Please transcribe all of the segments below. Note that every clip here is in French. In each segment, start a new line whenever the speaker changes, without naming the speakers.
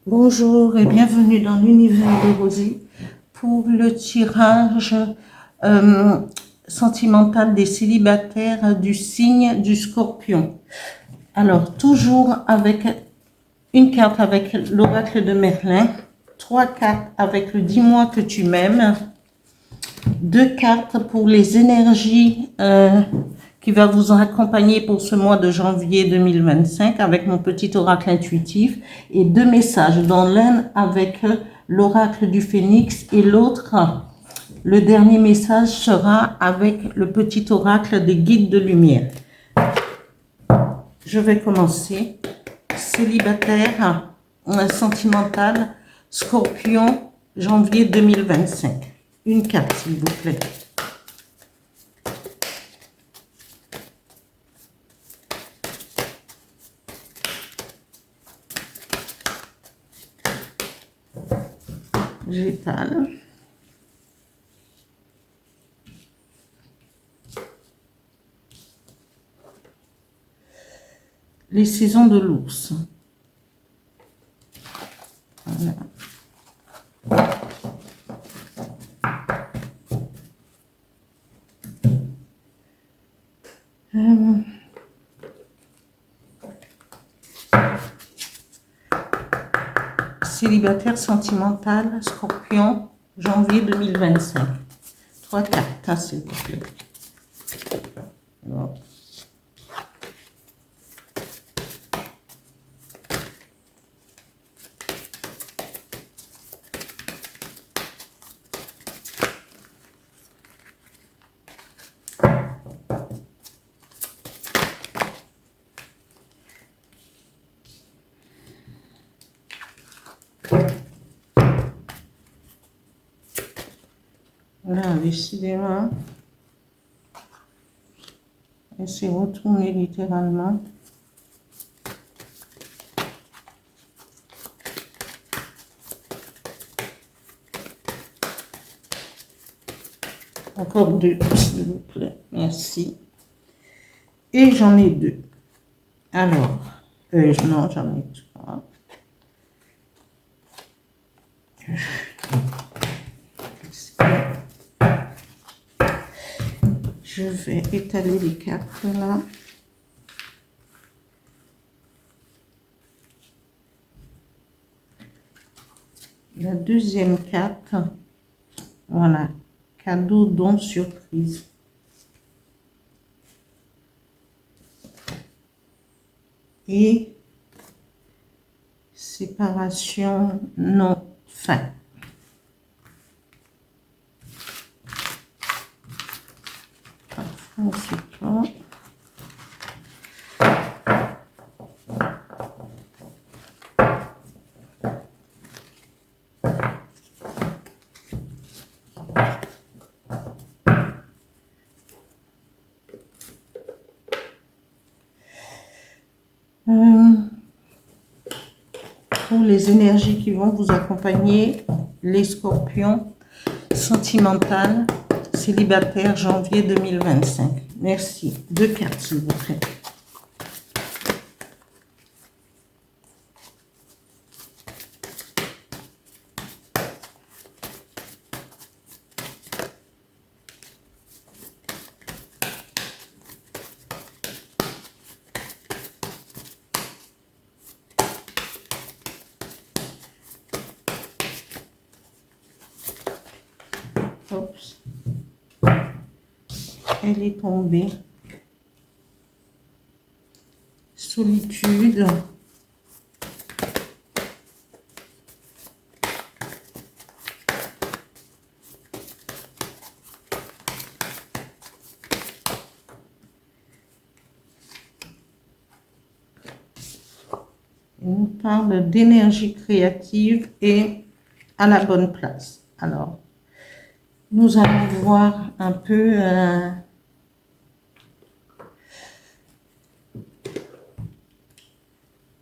Bonjour et bienvenue dans l'univers de Rosie pour le tirage euh, sentimental des célibataires du signe du Scorpion. Alors, toujours avec une carte avec l'oracle de Merlin, 3 cartes avec le dis-moi que tu m'aimes, 2 cartes pour les énergies qui va vous accompagner pour ce mois de janvier 2025 avec mon petit oracle intuitif et 2 messages, dont l'un avec l'oracle du phénix et l'autre, le dernier message sera avec le petit oracle des guides de lumière. Je vais commencer. Célibataire, sentimental, Scorpion, janvier 2025. Une carte, s'il vous plaît. J'étale. Les saisons de l'ours. Voilà. Célibataire sentimental, Scorpion, janvier 2025. 3 cartes, hein, s'il vous plaît. Bon. Là, décidément, elle s'est retournée littéralement. Encore 2, s'il vous plaît. Merci. Et j'en ai 2. Alors, non, j'en ai 3. Je vais étaler les cartes là. La deuxième carte, voilà, cadeau, don, surprise. Et séparation, non, fin. Ensuite, pour les énergies qui vont vous accompagner, les scorpions, sentimental, célibataire, janvier 2025. Merci. 2 cartes, s'il vous plaît. Oups. Elle est tombée. Solitude. On parle d'énergie créative et à la bonne place. Alors, nous allons voir un peu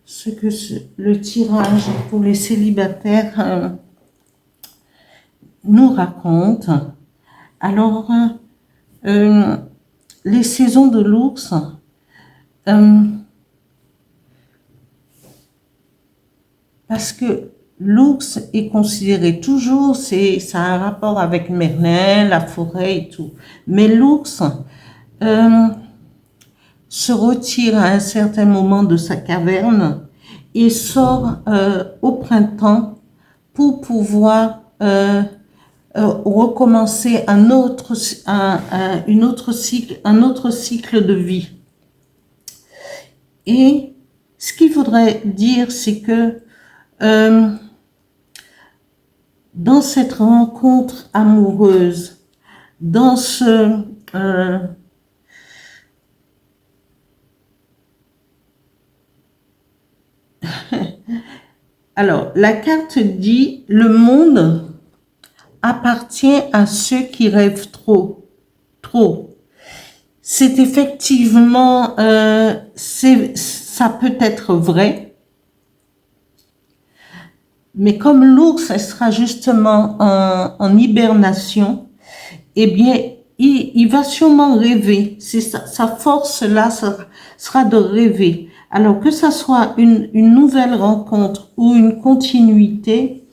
ce que le tirage pour les célibataires nous raconte. Alors, les saisons de l'ours, parce que l'ours est considéré toujours, ça a un rapport avec Merlin, la forêt et tout. Mais l'ours euh, se retire à un certain moment de sa caverne et sort au printemps pour pouvoir recommencer un autre cycle de vie. Et ce qu'il faudrait dire, c'est que euh, dans cette rencontre amoureuse, dans ce alors, la carte dit le monde appartient à ceux qui rêvent trop, trop. C'est effectivement, ça peut être vrai, mais comme l'ours sera justement en hibernation, eh bien, il va sûrement rêver. C'est sa force là sera de rêver. Alors que ça soit une nouvelle rencontre ou une continuité,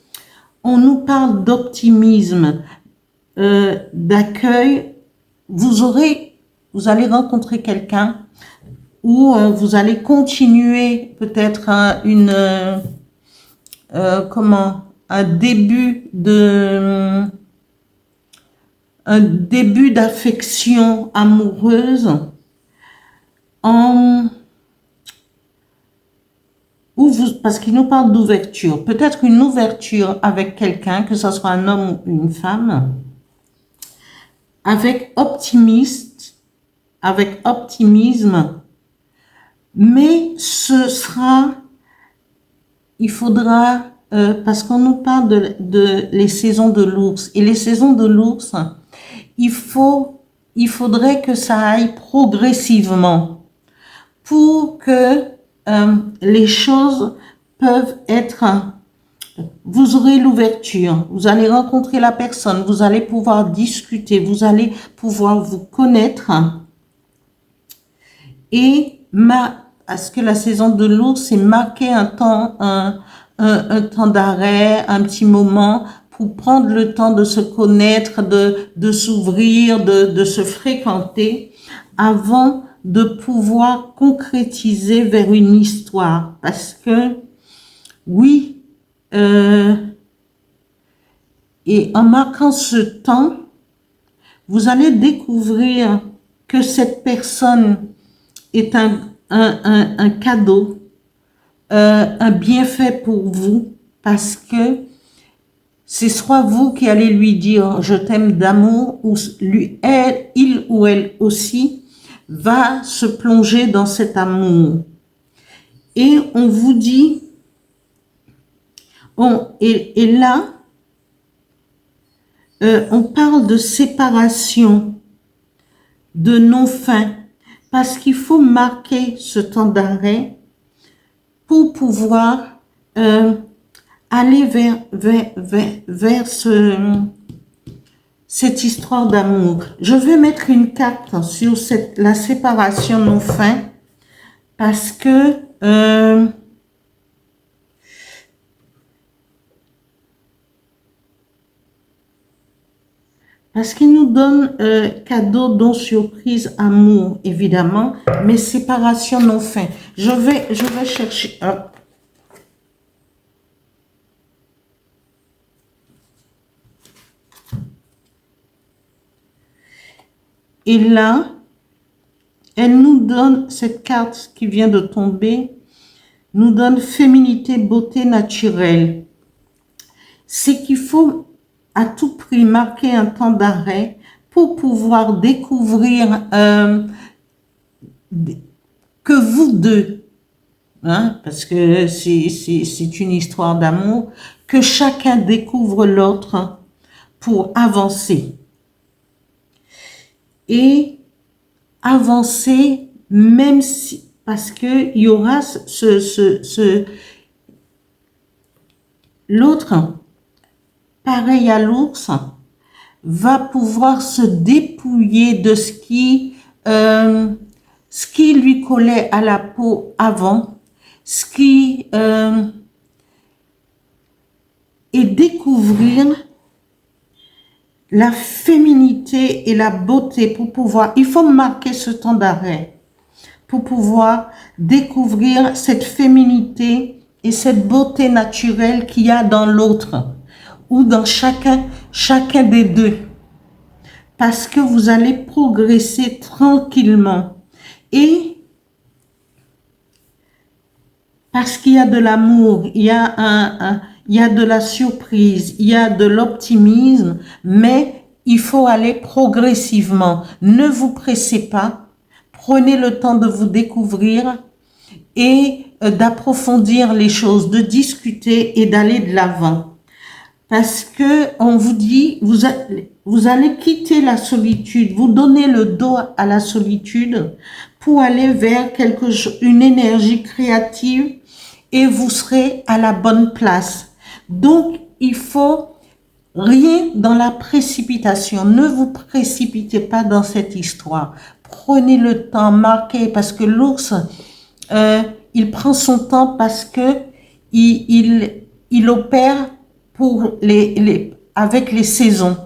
on nous parle d'optimisme, d'accueil. Vous allez rencontrer quelqu'un ou vous allez continuer peut-être un début d'affection amoureuse en parce qu'il nous parle d'ouverture, peut-être une ouverture avec quelqu'un, que ce soit un homme ou une femme, avec optimisme, mais il faudra, parce qu'on nous parle de les saisons de l'ours, et les saisons de l'ours, il faudrait que ça aille progressivement pour que les choses peuvent être. Vous aurez l'ouverture, vous allez rencontrer la personne, vous allez pouvoir discuter, vous allez pouvoir vous connaître. Et parce que la saison de l'ours, c'est marquer un temps d'arrêt, un petit moment pour prendre le temps de se connaître, de s'ouvrir, de se fréquenter avant de pouvoir concrétiser vers une histoire. Parce que, oui, et en marquant ce temps, vous allez découvrir que cette personne est un cadeau, un bienfait pour vous, parce que c'est soit vous qui allez lui dire « je t'aime d'amour » ou il ou elle aussi va se plonger dans cet amour. Et on vous dit, et là, on parle de séparation, de non-fin, parce qu'il faut marquer ce temps d'arrêt pour pouvoir aller vers cette histoire d'amour. Je vais mettre une carte sur la séparation non-fin parce que qu'il nous donne cadeau, don, surprise, amour, évidemment, mais séparation non fin. Je vais chercher. Hop. Et là, elle nous donne, cette carte qui vient de tomber, nous donne féminité, beauté naturelle. C'est qu'il faut à tout prix marquer un temps d'arrêt pour pouvoir découvrir que vous deux, hein, parce que c'est une histoire d'amour, que chacun découvre l'autre pour avancer. Et avancer même si, parce que il y aura l'autre, pareil à l'ours, va pouvoir se dépouiller de ce qui lui collait à la peau avant, ce qui et découvrir la féminité et la beauté pour pouvoir, il faut marquer ce temps d'arrêt pour pouvoir découvrir cette féminité et cette beauté naturelle qu'il y a dans l'autre ou dans chacun des deux. Parce que vous allez progresser tranquillement. Et parce qu'il y a de l'amour, il y a de la surprise, il y a de l'optimisme, mais il faut aller progressivement. Ne vous pressez pas. Prenez le temps de vous découvrir et d'approfondir les choses, de discuter et d'aller de l'avant. Parce que on vous dit, vous allez quitter la solitude, vous donnez le dos à la solitude pour aller vers une énergie créative et vous serez à la bonne place. Donc, il faut rien dans la précipitation. Ne vous précipitez pas dans cette histoire. Prenez le temps, marquez, parce que l'ours, il prend son temps parce que il opère pour avec les saisons.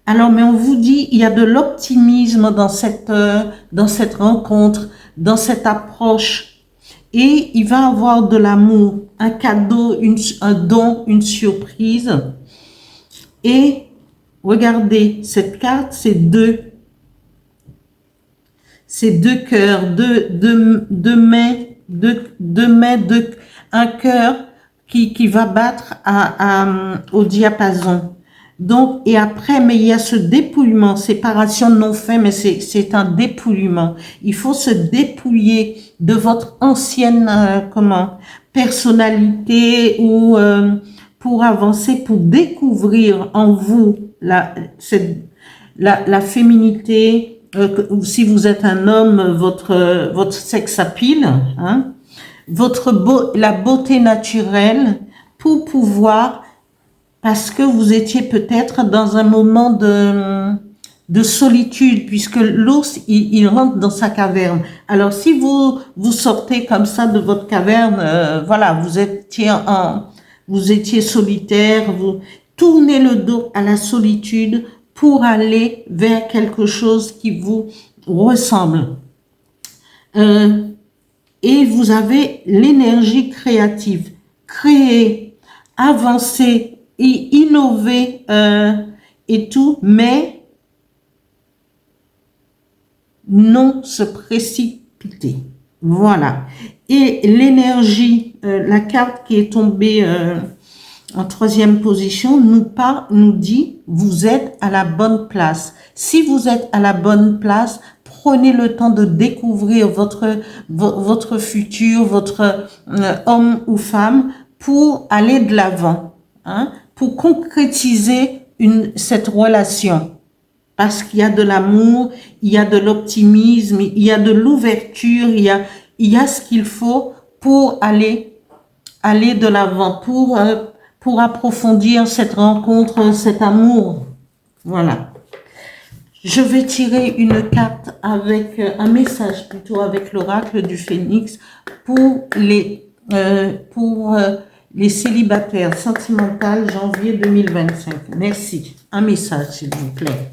Alors, mais on vous dit, il y a de l'optimisme dans cette rencontre, dans cette approche. Et il va avoir de l'amour, un cadeau, un don, une surprise. Et regardez, cette carte, c'est deux cœurs, deux mains, un cœur qui va battre au diapason. Donc, et après, mais il y a ce dépouillement, séparation non fait, mais c'est un dépouillement. Il faut se dépouiller de votre ancienne, personnalité ou pour avancer, pour découvrir en vous la féminité. Si vous êtes un homme, votre sex appeal, hein, la beauté naturelle pour pouvoir, parce que vous étiez peut-être dans un moment de solitude, puisque l'ours, il rentre dans sa caverne. Alors, si vous sortez comme ça de votre caverne, voilà, vous étiez solitaire, vous tournez le dos à la solitude pour aller vers quelque chose qui vous ressemble. Et vous avez l'énergie créative. Créer, avancer, et innover et tout, mais non se précipiter. Voilà. Et l'énergie, la carte qui est tombée en troisième position nous dit, vous êtes à la bonne place. Si vous êtes à la bonne place, prenez le temps de découvrir votre futur, votre homme ou femme pour aller de l'avant, hein, pour concrétiser cette relation. Parce qu'il y a de l'amour, il y a de l'optimisme, il y a de l'ouverture, il y a ce qu'il faut pour aller de l'avant, pour approfondir cette rencontre, cet amour. Voilà. Je vais tirer une carte avec un message plutôt avec l'oracle du Phénix pour les célibataires sentimentales janvier 2025. Merci. Un message, s'il vous plaît.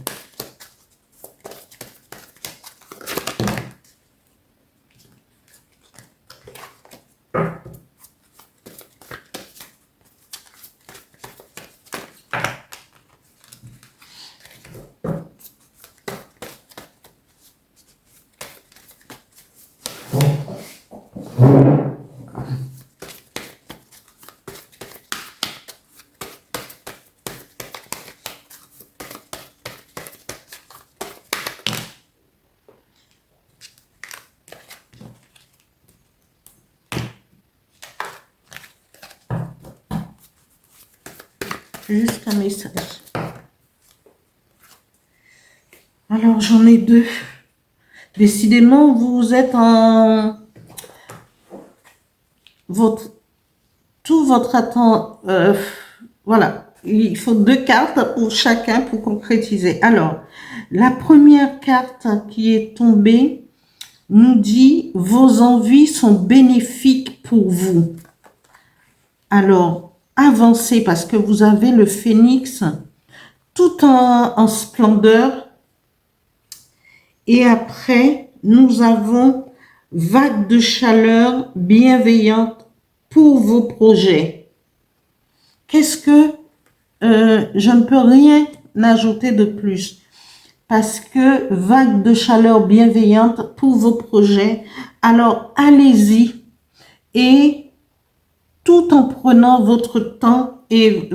Juste un message. Alors, j'en ai deux. Décidément, vous êtes tout votre attente. Voilà. Il faut deux cartes pour chacun pour concrétiser. Alors, la première carte qui est tombée nous dit « Vos envies sont bénéfiques pour vous ». Alors, avancer parce que vous avez le phénix tout en splendeur. Et après, nous avons vague de chaleur bienveillante pour vos projets. Qu'est-ce que je ne peux rien ajouter de plus parce que vague de chaleur bienveillante pour vos projets. Alors, allez-y et tout en prenant votre temps et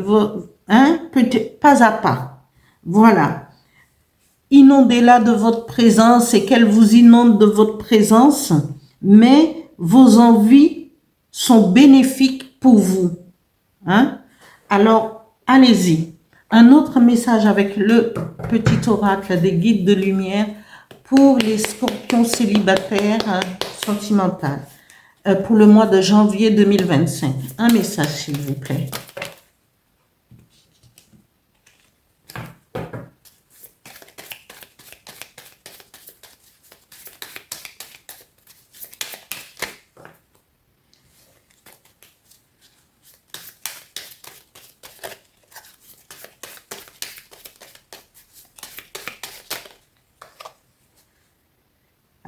peut-être pas à pas. Voilà. Inondez-la de votre présence et qu'elle vous inonde de votre présence, mais vos envies sont bénéfiques pour vous. Hein? Alors, allez-y. Un autre message avec le petit oracle des guides de lumière pour les scorpions célibataires sentimentaux pour le mois de janvier 2025. Un message, s'il vous plaît.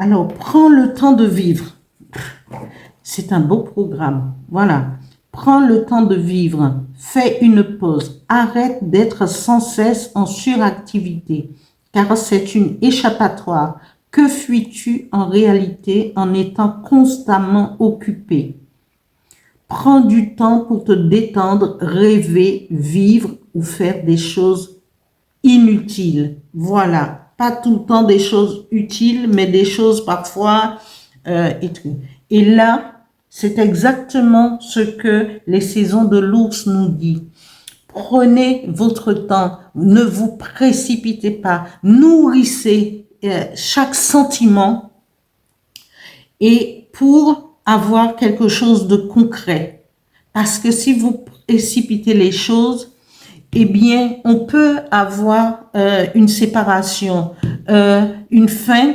Alors, prends le temps de vivre. C'est un beau programme. Voilà. Prends le temps de vivre. Fais une pause. Arrête d'être sans cesse en suractivité, car c'est une échappatoire. Que fuis-tu en réalité en étant constamment occupé? Prends du temps pour te détendre, rêver, vivre ou faire des choses inutiles. Voilà. Pas tout le temps des choses utiles, mais des choses parfois et là, c'est exactement ce que les saisons de l'ours nous disent. Prenez votre temps, ne vous précipitez pas, nourrissez chaque sentiment et pour avoir quelque chose de concret. Parce que si vous précipitez les choses, eh bien, on peut avoir une séparation, une fin,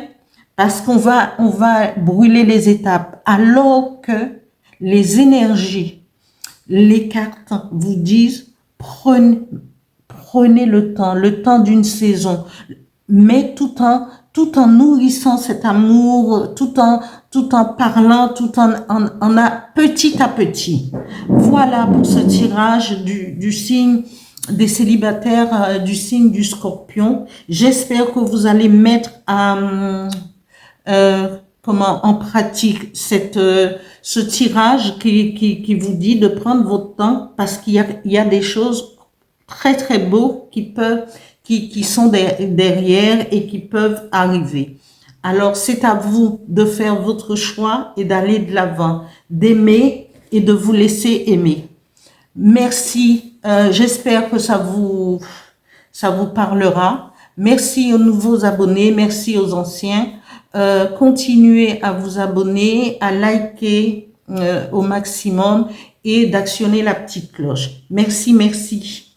parce qu'on va brûler les étapes, alors que les énergies, les cartes vous disent, prenez le temps d'une saison, mais tout en nourrissant cet amour, tout en parlant, tout en a petit à petit. Voilà pour ce tirage du signe des célibataires du signe du Scorpion. J'espère que vous allez mettre en pratique ce tirage qui vous dit de prendre votre temps parce qu'il y a des choses très très beaux qui sont derrière et qui peuvent arriver. Alors c'est à vous de faire votre choix et d'aller de l'avant, d'aimer et de vous laisser aimer. Merci. J'espère que ça vous parlera. Merci aux nouveaux abonnés, merci aux anciens. Continuez à vous abonner, à liker au maximum et d'actionner la petite cloche. Merci, merci.